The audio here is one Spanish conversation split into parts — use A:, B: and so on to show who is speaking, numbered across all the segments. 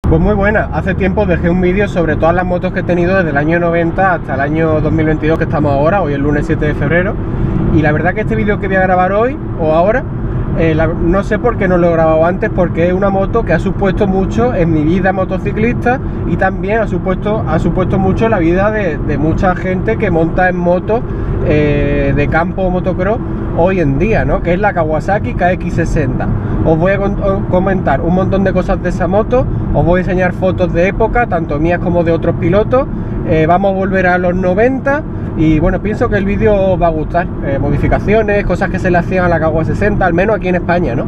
A: Pues muy buena, hace tiempo dejé un vídeo sobre todas las motos que he tenido desde el año 90 hasta el año 2022 que estamos ahora, hoy es el lunes 7 de febrero. Y la verdad que este vídeo que voy a grabar hoy o ahora, no sé por qué no lo he grabado antes, porque es una moto que ha supuesto mucho en mi vida motociclista y también ha supuesto mucho en la vida de mucha gente que monta en motos de campo o motocross hoy en día, ¿no? Que es la Kawasaki KX60. Os voy a comentar un montón de cosas de esa moto, os voy a enseñar fotos de época, tanto mías como de otros pilotos. Vamos a volver a los 90 y bueno, pienso que el vídeo os va a gustar. Modificaciones, cosas que se le hacían a la KW60, al menos aquí en España, ¿no?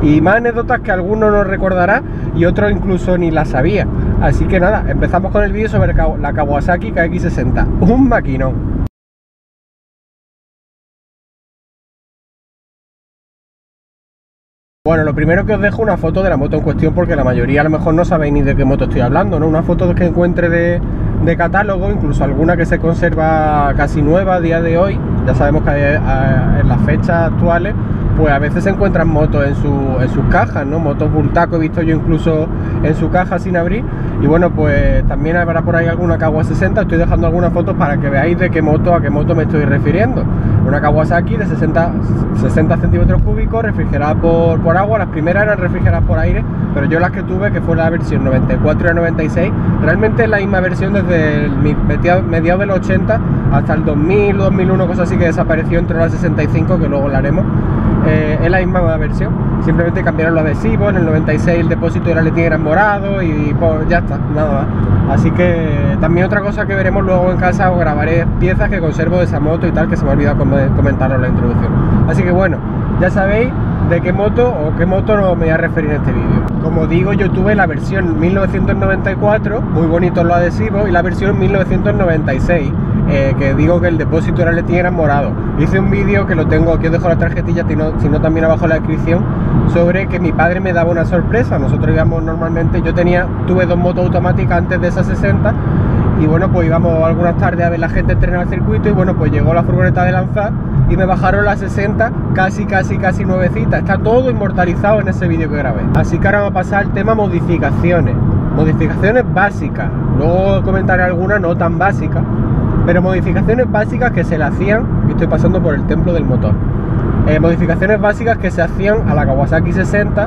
A: Y más anécdotas que algunos no recordará y otros incluso ni las sabía. Así que nada, empezamos con el vídeo sobre la Kawasaki KX60, un maquinón. Bueno, lo primero que os dejo una foto de la moto en cuestión, porque la mayoría a lo mejor no sabéis ni de qué moto estoy hablando, ¿no? Una foto que encuentre de catálogo, incluso alguna que se conserva casi nueva a día de hoy. Ya sabemos que en las fechas actuales pues a veces se encuentran motos en sus cajas, ¿no? Motos Bultaco he visto yo incluso en su caja sin abrir. Y bueno, pues también habrá por ahí alguna KW60, estoy dejando algunas fotos para que veáis a qué moto me estoy refiriendo. Una Kawasaki de 60 centímetros cúbicos, refrigerada por agua. Las primeras eran refrigeradas por aire, pero yo las que tuve, que fue la versión 94 y la 96, realmente es la misma versión desde el mediados del 80 hasta el 2000, 2001, cosa así, que desapareció, entró la 65, que luego la haremos. Es la misma versión, simplemente cambiaron los adhesivos. En el 96 el depósito de la letina era morado y pues ya está, nada más. Así que también otra cosa que veremos luego en casa, os grabaré piezas que conservo de esa moto y tal, que se me ha olvidado comentaros en la introducción. Así que bueno, ya sabéis de qué moto o qué moto no me voy a referir en este vídeo. Como digo, yo tuve la versión 1994, muy bonitos los adhesivos, y la versión 1996, que digo que el depósito de la letina era morado. Hice un vídeo que lo tengo, aquí os dejo la tarjetilla, sino también abajo en la descripción, sobre que mi padre me daba una sorpresa. Nosotros íbamos normalmente, tuve dos motos automáticas antes de esa 60, y bueno, pues íbamos algunas tardes a ver la gente entrenar el circuito, y bueno, pues llegó la furgoneta de lanzar y me bajaron la 60 casi nuevecita. Está todo inmortalizado en ese vídeo que grabé. Así que ahora vamos a pasar al tema modificaciones básicas, luego comentaré algunas no tan básicas, pero modificaciones básicas que se le hacían, y estoy pasando por el templo del motor. Modificaciones básicas que se hacían a la Kawasaki 60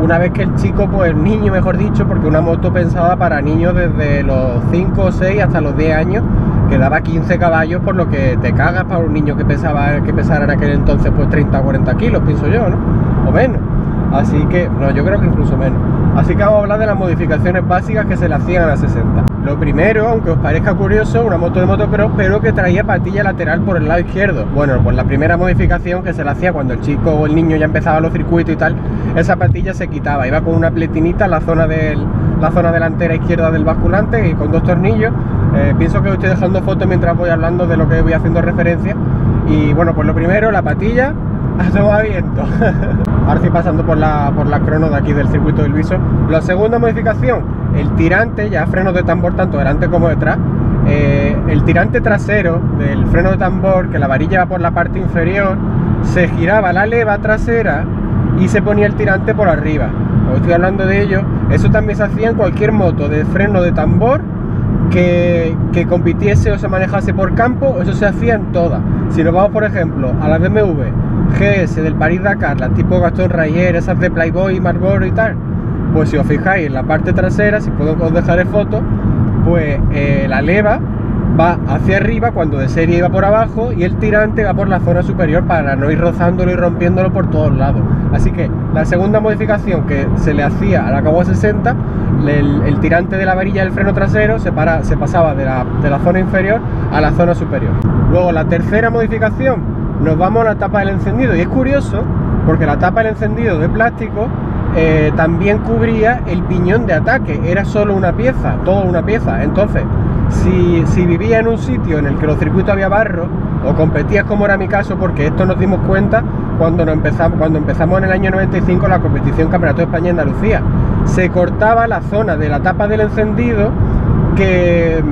A: una vez que el chico, pues el niño mejor dicho, porque una moto pensada para niños desde los 5 o 6 hasta los 10 años, que daba 15 caballos, por lo que te cagas para un niño que pesara en aquel entonces pues 30 o 40 kilos, pienso yo, ¿no? O menos. Así que, no, yo creo que incluso menos. Así que vamos a hablar de las modificaciones básicas que se le hacían a la 60. Lo primero, aunque os parezca curioso, una moto de motocross, pero que traía patilla lateral por el lado izquierdo. Bueno, pues la primera modificación que se le hacía cuando el chico o el niño ya empezaba los circuitos y tal, esa patilla se quitaba, iba con una pletinita en la zona delantera izquierda del basculante y con dos tornillos. Pienso que os estoy dejando fotos mientras voy hablando de lo que voy haciendo referencia. Y bueno, pues lo primero, la patilla a tomar viento. Ahora estoy pasando por la crono de aquí del circuito del Viso. La segunda modificación, el tirante, ya frenos de tambor tanto delante como detrás. El tirante trasero del freno de tambor, que la varilla va por la parte inferior, se giraba la leva trasera y se ponía el tirante por arriba. Os estoy hablando de ello. Eso también se hacía en cualquier moto de freno de tambor que compitiese o se manejase por campo. Eso se hacía en todas. Si nos vamos, por ejemplo, a la BMW GS del París-Dakar, las tipo Gaston Rayer, esas de Playboy, Marlboro y tal, pues si os fijáis en la parte trasera, si puedo os dejaré fotos, pues la leva va hacia arriba cuando de serie iba por abajo, y el tirante va por la zona superior para no ir rozándolo y rompiéndolo por todos lados. Así que la segunda modificación que se le hacía a la KW60, el tirante de la varilla del freno trasero se pasaba de la zona inferior a la zona superior. Luego la tercera modificación, nos vamos a la tapa del encendido, y es curioso porque la tapa del encendido de plástico también cubría el piñón de ataque, era solo una pieza, toda una pieza. Entonces, si vivía en un sitio en el que los circuitos había barro, o competías, como era mi caso, porque esto nos dimos cuenta cuando empezamos en el año 95 la competición Campeonato de España en Andalucía, se cortaba la zona de la tapa del encendido que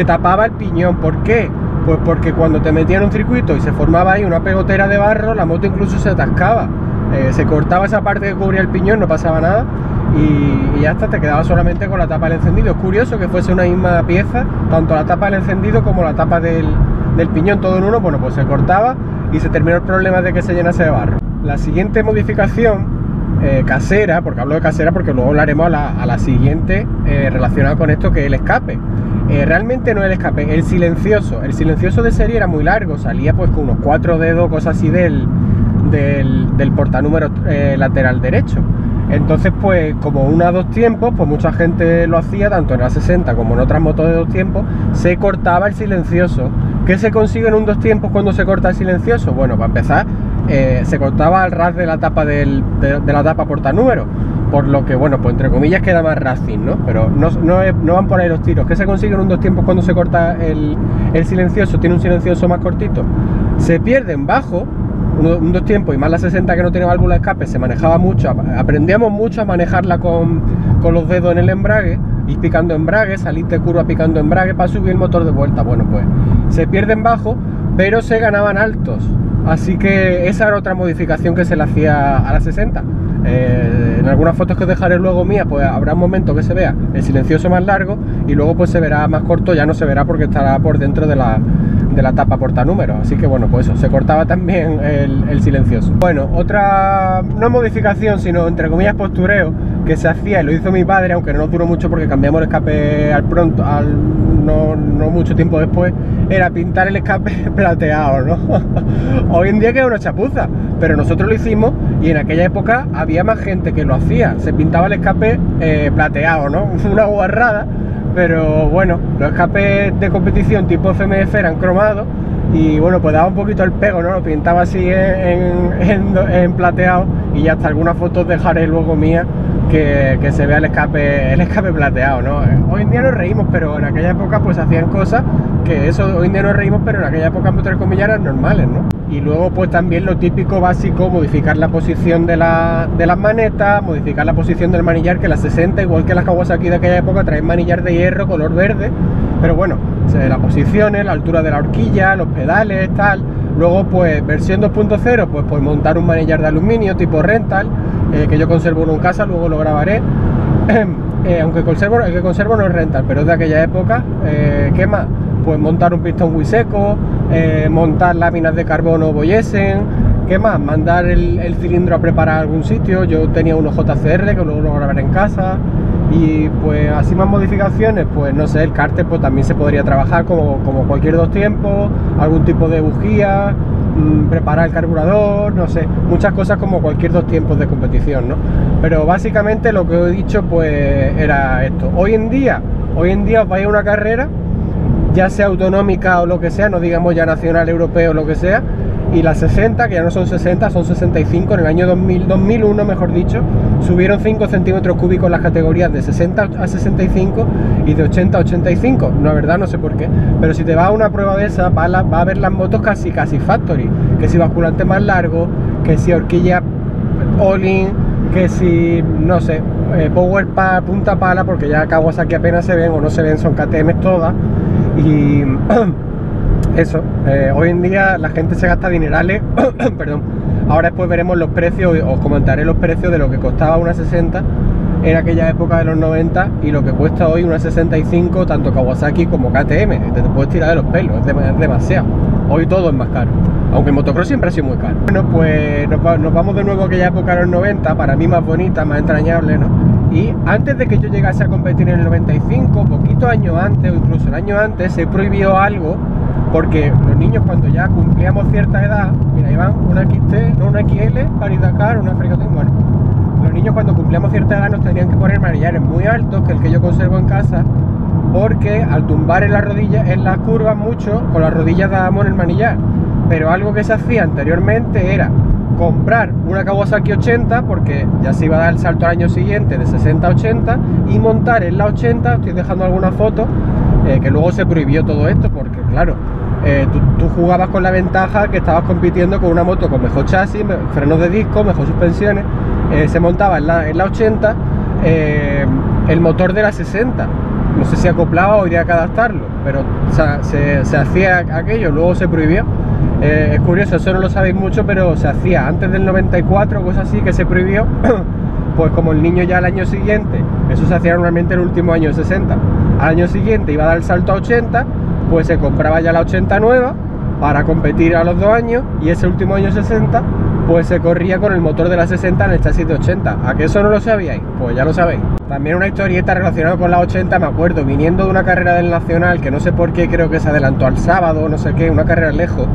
A: tapaba el piñón. ¿Por qué? Pues porque cuando te metías en un circuito y se formaba ahí una pegotera de barro, la moto incluso se atascaba. Se cortaba esa parte que cubría el piñón, no pasaba nada, y ya está, te quedaba solamente con la tapa del encendido. Es curioso que fuese una misma pieza, tanto la tapa del encendido como la tapa del piñón, todo en uno. Bueno, pues se cortaba y se terminó el problema de que se llenase de barro. La siguiente modificación casera, porque hablo de casera porque luego hablaremos a la siguiente relacionada con esto, que es el escape. Realmente no es el escape, el silencioso de serie era muy largo, salía pues con unos 4 dedos, cosas así del portanúmero lateral derecho. Entonces pues como una 2 tiempos, pues mucha gente lo hacía, tanto en la 60 como en otras motos de 2 tiempos, se cortaba el silencioso. ¿Qué se consigue en un 2 tiempos cuando se corta el silencioso? Bueno, para empezar, se cortaba al ras de la tapa de la tapa portanúmero, por lo que, bueno, pues entre comillas queda más racing, ¿no? Pero no van por ahí los tiros. ¿Qué se consigue en un 2 tiempos cuando se corta el silencioso? Tiene un silencioso más cortito. Se pierde en bajo, un 2 tiempos, y más la 60 que no tiene válvula de escape, se manejaba mucho, aprendíamos mucho a manejarla con los dedos en el embrague, ir picando embrague, salir de curva picando embrague para subir el motor de vuelta. Bueno, pues se pierde en bajo, pero se ganaban altos. Así que esa era otra modificación que se le hacía a la 60. En algunas fotos que os dejaré luego mías, pues habrá un momento que se vea el silencioso más largo y luego pues se verá más corto, ya no se verá porque estará por dentro de la tapa portanúmero. Así que bueno, pues eso, se cortaba también el silencioso. Bueno, otra, no modificación, sino entre comillas postureo, que se hacía y lo hizo mi padre, aunque no nos duró mucho porque cambiamos el escape no mucho tiempo después, era pintar el escape plateado, ¿no? Hoy en día queda una chapuza, pero nosotros lo hicimos y en aquella época había más gente que lo hacía, se pintaba el escape plateado, ¿no? Una guarrada, pero bueno, los escapes de competición tipo FMF eran cromados y bueno, pues daba un poquito el pego, ¿no? Lo pintaba así en plateado y ya hasta algunas fotos dejaré luego mías que se vea el escape plateado, ¿no? Hoy en día nos reímos, pero en aquella época pues hacían cosas que eso, hoy en día nos reímos, pero en aquella época, entre comillas, eran normales, ¿no? Y luego pues también lo típico básico, modificar la posición de las manetas, modificar la posición del manillar, que las 60, igual que las Kawasaki de aquella época, traen manillar de hierro color verde, pero bueno, las posiciones, la altura de la horquilla, los pedales, tal. Luego pues versión 2.0, pues montar un manillar de aluminio tipo rental, que yo conservo uno en casa, luego lo grabaré. Aunque el que conservo no es rental, pero es de aquella época. ¿Qué más? Pues montar un pistón muy seco, montar láminas de carbono Boyesen. ¿Qué más? Mandar el cilindro a preparar a algún sitio. Yo tenía unos JCR que luego lo grabaré en casa. Y pues así más modificaciones, pues no sé, el cárter pues también se podría trabajar como cualquier 2 tiempos, algún tipo de bujía, preparar el carburador, no sé, muchas cosas como cualquier 2 tiempos de competición, ¿no? Pero básicamente lo que he dicho pues era esto. Hoy en día os vais a una carrera, ya sea autonómica o lo que sea, no digamos ya nacional, europeo o lo que sea, y las 60, que ya no son 60, son 65, en el año 2001 mejor dicho, subieron 5 centímetros cúbicos las categorías de 60 a 65 y de 80 a 85, la verdad no sé por qué, pero si te vas a una prueba de esa, va a ver las motos casi factory, que si basculante más largo, que si horquilla all-in, que si, no sé, power punta pala, porque ya Kawasaki apenas se ven o no se ven, son KTM todas, y eso, hoy en día la gente se gasta dinerales, perdón. Ahora después veremos los precios, os comentaré los precios de lo que costaba una 60 en aquella época de los 90 y lo que cuesta hoy una 65, tanto Kawasaki como KTM. Te puedes tirar de los pelos, es demasiado. Hoy todo es más caro, aunque el motocross siempre ha sido muy caro. Bueno, pues nos vamos de nuevo a aquella época de los 90, para mí más bonita, más entrañable, ¿no? Y antes de que yo llegase a competir en el 95, poquito años antes o incluso el año antes, se prohibió algo, porque los niños cuando ya cumplíamos cierta edad, mira, ahí van una XT, no una XL, Paris Dakar, una Fregatín, bueno, los niños cuando cumplíamos cierta edad nos tenían que poner manillares muy altos, que el que yo conservo en casa, porque al tumbar en las rodillas, en las curvas mucho, con las rodillas dábamos el manillar. Pero algo que se hacía anteriormente era comprar una Kawasaki 80, porque ya se iba a dar el salto al año siguiente de 60 a 80, y montar en la 80, estoy dejando alguna foto, que luego se prohibió todo esto, porque claro, tú jugabas con la ventaja que estabas compitiendo con una moto con mejor chasis, frenos de disco, mejor suspensiones, se montaba en la 80 el motor de la 60, no sé si acoplaba o habría que adaptarlo, pero se hacía aquello, luego se prohibió. Es curioso, eso no lo sabéis mucho, pero se hacía antes del 94, cosas así, que se prohibió, pues como el niño ya al año siguiente, eso se hacía normalmente el último año de 60, al año siguiente iba a dar el salto a 80, pues se compraba ya la 80 nueva para competir a los 2 años, y ese último año 60 pues se corría con el motor de la 60 en el chasis de 80. ¿A qué eso no lo sabíais? Pues ya lo sabéis. También una historieta relacionada con la 80, me acuerdo, viniendo de una carrera del Nacional, que no sé por qué, creo que se adelantó al sábado, no sé qué, una carrera lejos,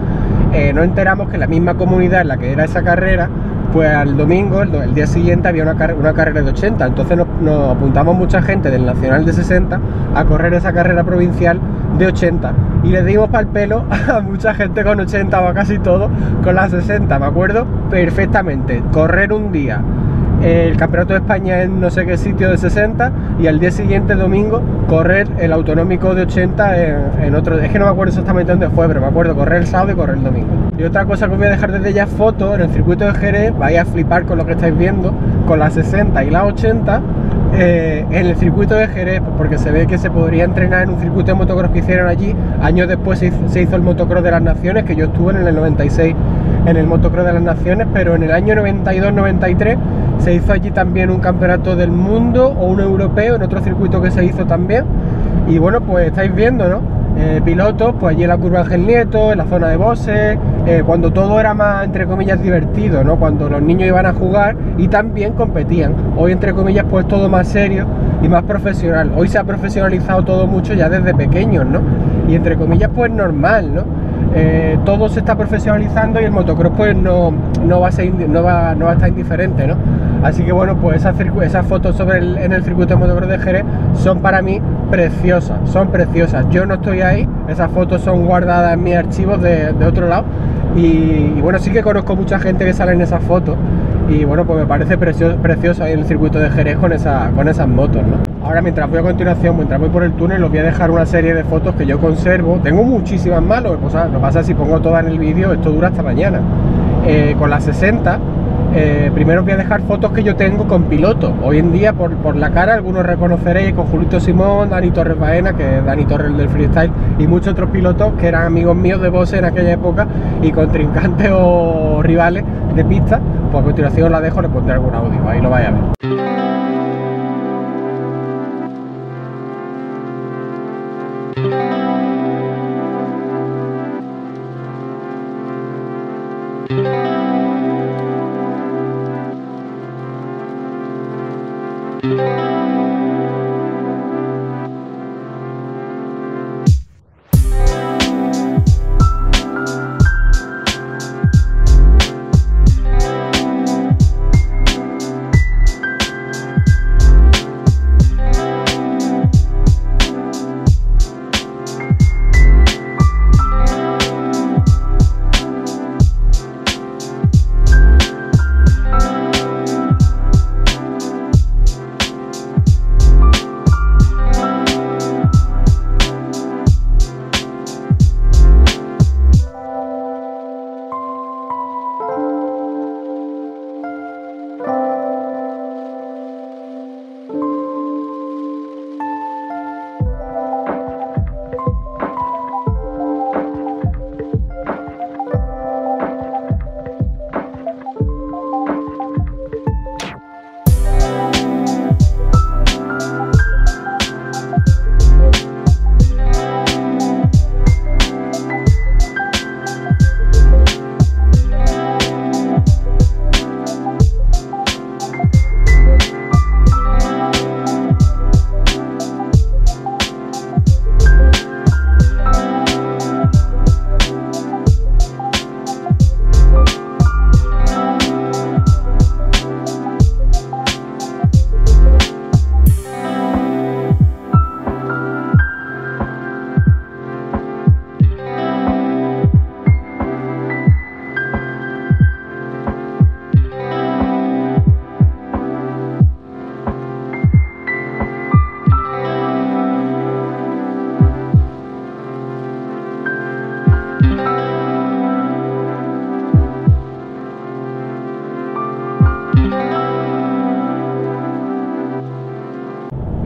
A: nos enteramos que en la misma comunidad en la que era esa carrera, pues al domingo, el día siguiente, había una carrera de 80, entonces nos apuntamos mucha gente del Nacional de 60 a correr esa carrera provincial de 80, y le dimos para el pelo a mucha gente con 80 o a casi todo con la 60, me acuerdo perfectamente, correr un día el Campeonato de España en no sé qué sitio de 60 y al día siguiente, domingo, correr el autonómico de 80 en otro, es que no me acuerdo exactamente dónde fue, pero me acuerdo correr el sábado y correr el domingo. Y otra cosa que os voy a dejar desde ya, fotos en el circuito de Jerez, vais a flipar con lo que estáis viendo, con la 60 y la 80 en el circuito de Jerez, porque se ve que se podría entrenar en un circuito de motocross que hicieron allí. Años después se hizo el motocross de las Naciones, que yo estuve en el 96 en el motocross de las Naciones, pero en el año 92-93 se hizo allí también un campeonato del mundo o un europeo en otro circuito que se hizo también. Y bueno, pues estáis viendo, ¿no? Pilotos, pues allí en la curva Ángel Nieto, en la zona de boxes, cuando todo era más, entre comillas, divertido, ¿no? Cuando los niños iban a jugar y también competían. Hoy, entre comillas, pues todo más serio y más profesional. Hoy se ha profesionalizado todo mucho ya desde pequeños, ¿no? Y entre comillas, pues normal, ¿no? Todo se está profesionalizando y el motocross pues no va a estar indiferente, ¿no? Así que bueno, pues esas fotos en el circuito de motocross de Jerez son para mí preciosas, son preciosas. Yo no estoy ahí, esas fotos son guardadas en mis archivos de otro lado, y bueno, sí que conozco mucha gente que sale en esas fotos, y bueno, pues me parece precioso ahí en el circuito de Jerez con esas motos, ¿no? Ahora, mientras voy a continuación, mientras voy por el túnel, os voy a dejar una serie de fotos que yo conservo. Tengo muchísimas más, lo que pasa es que si pongo todas en el vídeo, esto dura hasta mañana. Con las 60, primero os voy a dejar fotos que yo tengo con pilotos. Hoy en día, por la cara, algunos reconoceréis, con Julito Simón, Dani Torres Baena, que es Dani Torres del freestyle, y muchos otros pilotos que eran amigos míos de boxe en aquella época, y contrincantes o rivales de pista. Pues a continuación os la dejo, les pondré algún audio, ahí lo vais a ver.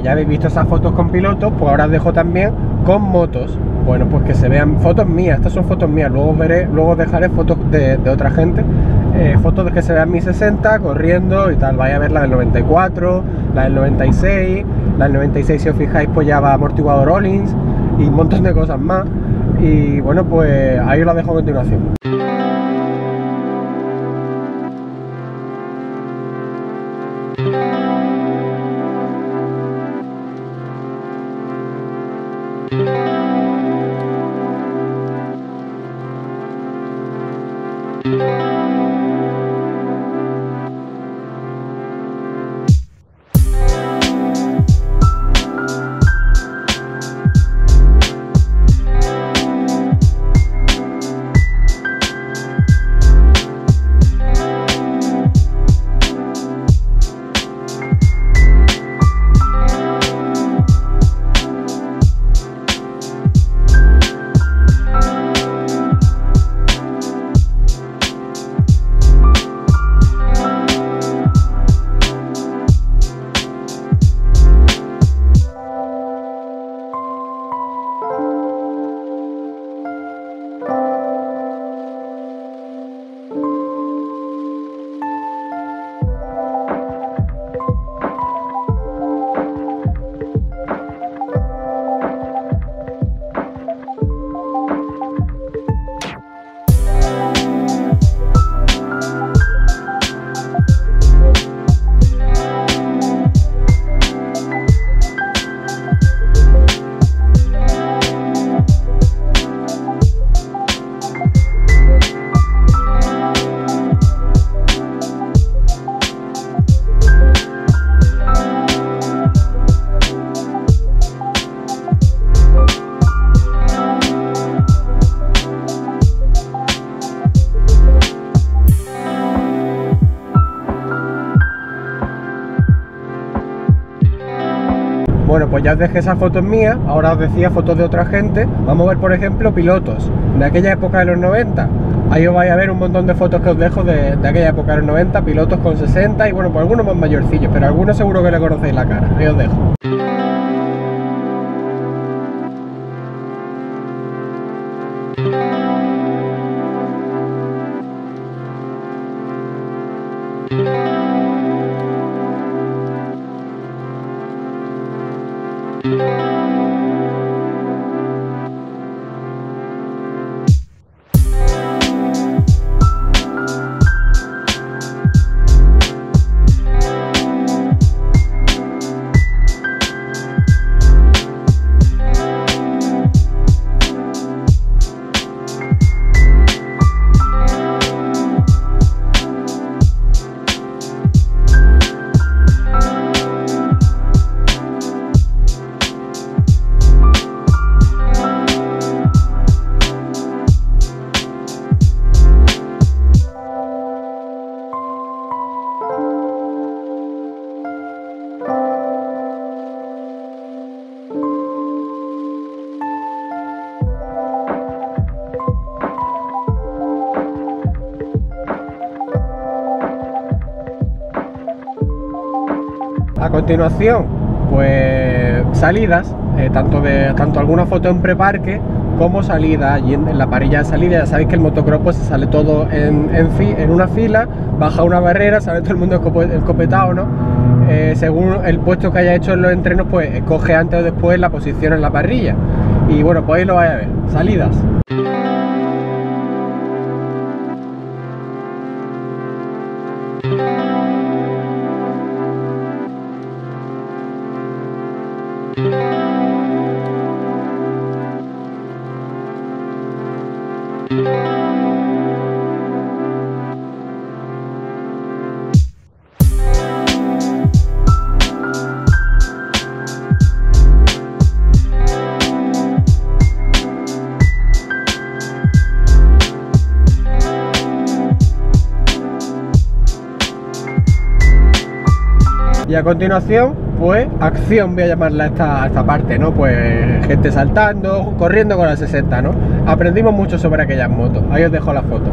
A: Ya habéis visto esas fotos con pilotos, pues ahora os dejo también con motos. Bueno, pues que se vean fotos mías, estas son fotos mías, luego os dejaré fotos de otra gente fotos de que se vean mi 60 corriendo y tal. Vais a ver la del 94, la del 96, la del 96 si os fijáis pues ya va amortiguador Rollins y un montón de cosas más. Y bueno, pues ahí os la dejo a continuación. Bueno, pues ya os dejé esas fotos mías, ahora os decía fotos de otra gente. Vamos a ver, por ejemplo, pilotos de aquella época de los 90. Ahí os vais a ver un montón de fotos que os dejo de aquella época de los 90, pilotos con 60 y bueno, pues algunos más mayorcillos, pero algunos seguro que le conocéis la cara. Ahí os dejo. A continuación, pues salidas, tanto alguna foto en preparque como salida allí en la parrilla de salida. Ya sabéis que el motocross pues se sale todo en una fila, baja una barrera, sale todo el mundo escopetado, ¿no? Según el puesto que haya hecho en los entrenos, pues escoge antes o después la posición en la parrilla. Y bueno, pues ahí lo vais a ver. Salidas. Y a continuación, pues acción, voy a llamarla a esta parte, ¿no? Pues gente saltando, corriendo con la 60, ¿no? Aprendimos mucho sobre aquellas motos. Ahí os dejo la foto.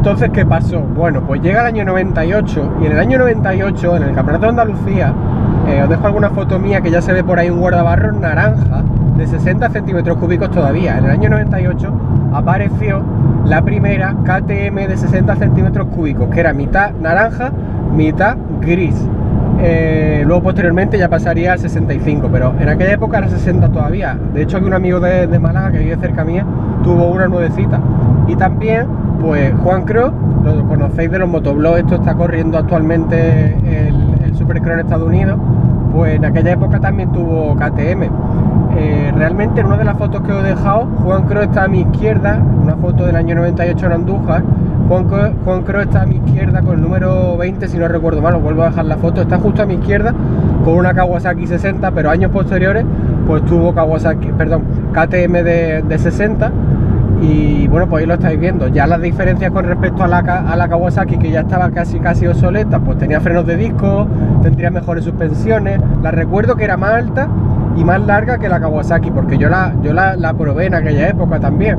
A: entonces, ¿qué pasó? Bueno, pues llega el año 98 y en el año 98, en el Campeonato de Andalucía, os dejo alguna foto mía que ya se ve por ahí un guardabarros naranja de 60 centímetros cúbicos todavía. En el año 98 apareció la primera KTM de 60 centímetros cúbicos, que era mitad naranja, mitad gris. Luego posteriormente ya pasaría al 65, pero en aquella época era 60 todavía. De hecho, aquí un amigo de Málaga que vive cerca mía tuvo una nuevecita. Y también, pues Juan Cross, lo conocéis de los motoblogs, esto está corriendo actualmente el Supercross en Estados Unidos, pues en aquella época también tuvo KTM. Realmente en una de las fotos que os he dejado, Juan Cross está a mi izquierda, una foto del año 98 en Andújar. Juan Cross está a mi izquierda con el número 20, si no recuerdo mal, os vuelvo a dejar la foto, está justo a mi izquierda con una Kawasaki 60, pero años posteriores pues tuvo KTM de 60. Y bueno, pues ahí lo estáis viendo. Ya las diferencias con respecto a la Kawasaki, que ya estaba casi obsoleta, pues tenía frenos de disco, tendría mejores suspensiones. La recuerdo que era más alta y más larga que la Kawasaki, porque yo la probé en aquella época también.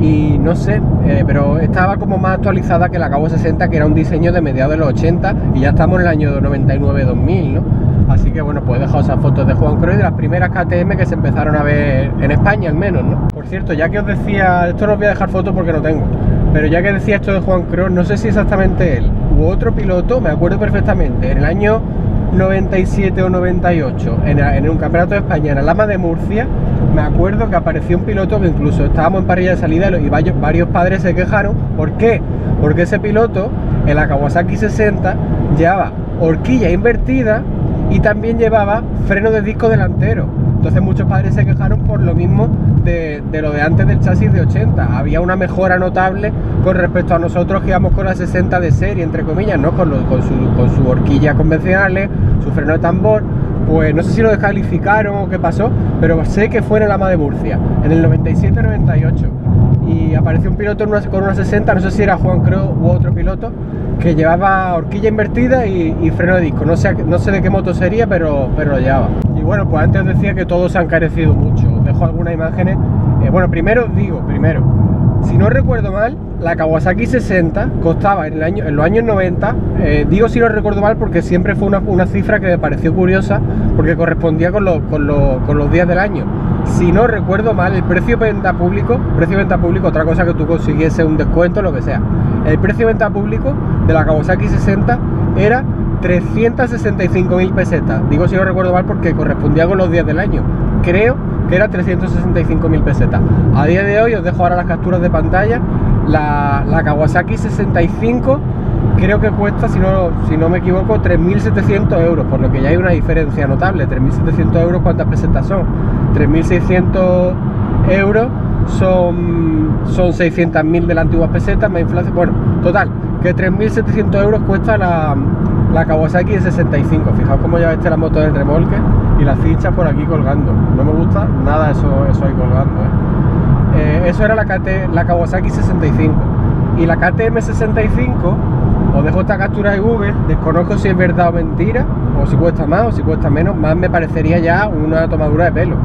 A: Y no sé, pero estaba como más actualizada que la Kawa 60, que era un diseño de mediados de los 80, y ya estamos en el año 99-2000, ¿no? Así que bueno, pues he dejado esas fotos de Juan Cross y de las primeras KTM que se empezaron a ver en España al menos, ¿no? Por cierto, ya que os decía, esto no os voy a dejar fotos porque no tengo, pero ya que decía esto de Juan Cross, no sé si exactamente él u otro piloto, me acuerdo perfectamente, en el año 97 o 98, en un campeonato de España en Alhama de Murcia, me acuerdo que apareció un piloto que incluso estábamos en parrilla de salida y varios padres se quejaron. ¿Por qué? Porque ese piloto en la Kawasaki 60 llevaba horquilla invertida y también llevaba freno de disco delantero. Entonces muchos padres se quejaron por lo mismo de lo de antes del chasis de 80. Había una mejora notable con respecto a nosotros que íbamos con la 60 de serie, entre comillas, ¿no? Con su horquilla convencionales, su freno de tambor. Pues no sé si lo descalificaron o qué pasó, pero sé que fue en el Alhama de Murcia, en el 97-98. Y apareció un piloto con una 60, no sé si era Juan Cross u otro piloto, que llevaba horquilla invertida y freno de disco. No sé de qué moto sería, pero lo llevaba. Y bueno, pues antes os decía que todo se ha encarecido mucho. Os dejo algunas imágenes. Bueno, primero, si no recuerdo mal, la Kawasaki 60 costaba en los años 90, digo si no recuerdo mal porque siempre fue una cifra que me pareció curiosa, porque correspondía con los días del año. Si no recuerdo mal, el precio de venta público, otra cosa que tú consiguiese un descuento, lo que sea, el precio de venta público de la Kawasaki 60 era 365.000 pesetas. Digo si no recuerdo mal porque correspondía con los días del año. Creo que era 365.000 pesetas. A día de hoy os dejo ahora las capturas de pantalla. La Kawasaki 65 creo que cuesta, si no me equivoco, 3.700 euros, por lo que ya hay una diferencia notable. 3.700 euros, ¿cuántas pesetas son? 3.600 euros son 600.000 de las antiguas pesetas, más inflación. Bueno, total, que 3.700 euros cuesta la Kawasaki de 65. Fijaos cómo lleva la moto del remolque y las cinchas por aquí colgando. No me gusta nada eso ahí colgando, eso era la Kawasaki 65. Y la KTM 65, os dejo esta captura de Google, desconozco si es verdad o mentira, o si cuesta más o si cuesta menos, más me parecería ya una tomadura de pelo.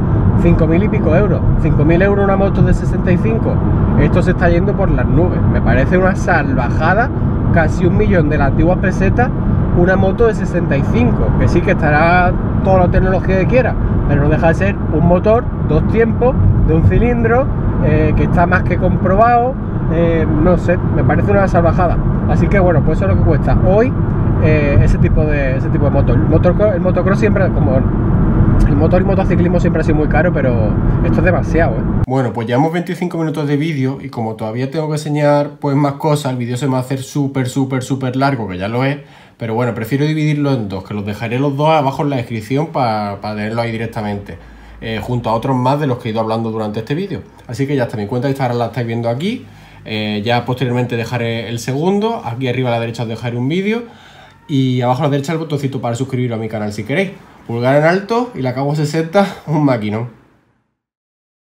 A: 5.000 y pico euros, 5.000 euros una moto de 65, esto se está yendo por las nubes, me parece una salvajada, casi 1 millón de las antiguas pesetas, una moto de 65, que sí que estará toda la tecnología que quiera, pero no deja de ser un motor, 2 tiempos, de un cilindro, que está más que comprobado, no sé, me parece una salvajada. Así que bueno, pues eso es lo que cuesta hoy ese tipo de motor. El motocross siempre, como el motor y motociclismo siempre ha sido muy caro, pero esto es demasiado, Bueno, pues llevamos 25 minutos de vídeo y como todavía tengo que enseñar pues más cosas, el vídeo se me va a hacer súper largo, que ya lo es, pero bueno, prefiero dividirlo en dos, que los dejaré los dos abajo en la descripción para tenerlo ahí directamente, junto a otros más de los que he ido hablando durante este vídeo. Así que ya está, mi cuenta de Instagram la estáis viendo aquí. Ya posteriormente dejaré el segundo, aquí arriba a la derecha os dejaré un vídeo y abajo a la derecha el botoncito para suscribiros a mi canal si queréis. Pulgar en alto y la Kawa 60, un maquinón.